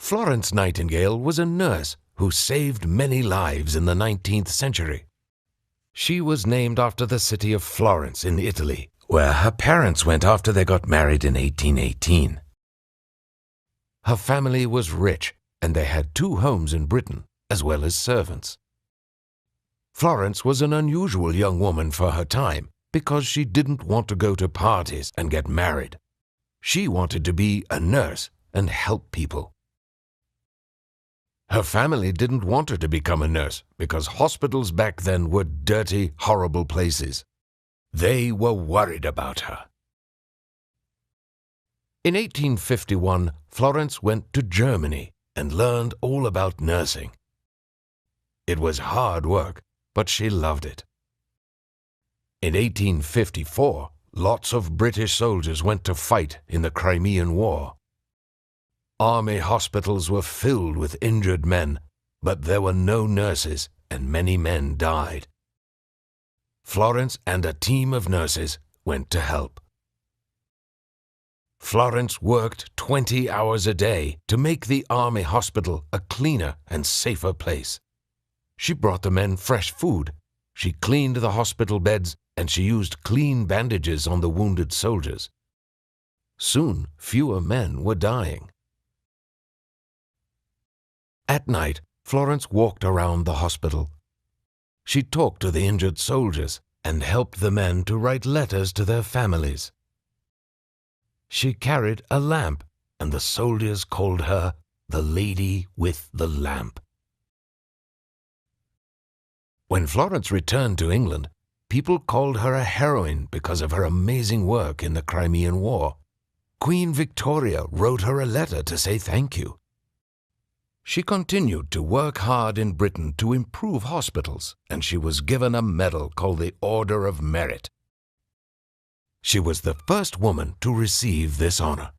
Florence Nightingale was a nurse who saved many lives in the 19th century. She was named after the city of Florence in Italy, where her parents went after they got married in 1818. Her family was rich, and they had 2 homes in Britain, as well as servants. Florence was an unusual young woman for her time because she didn't want to go to parties and get married. She wanted to be a nurse and help people. Her family didn't want her to become a nurse because hospitals back then were dirty, horrible places. They were worried about her. In 1851, Florence went to Germany and learned all about nursing. It was hard work, but she loved it. In 1854, lots of British soldiers went to fight in the Crimean War. Army hospitals were filled with injured men, but there were no nurses and many men died. Florence and a team of nurses went to help. Florence worked 20 hours a day to make the army hospital a cleaner and safer place. She brought the men fresh food, she cleaned the hospital beds, and she used clean bandages on the wounded soldiers. Soon, fewer men were dying. At night, Florence walked around the hospital. She talked to the injured soldiers and helped the men to write letters to their families. She carried a lamp, and the soldiers called her the Lady with the Lamp. When Florence returned to England, people called her a heroine because of her amazing work in the Crimean War. Queen Victoria wrote her a letter to say thank you. She continued to work hard in Britain to improve hospitals, and she was given a medal called the Order of Merit. She was the first woman to receive this honor.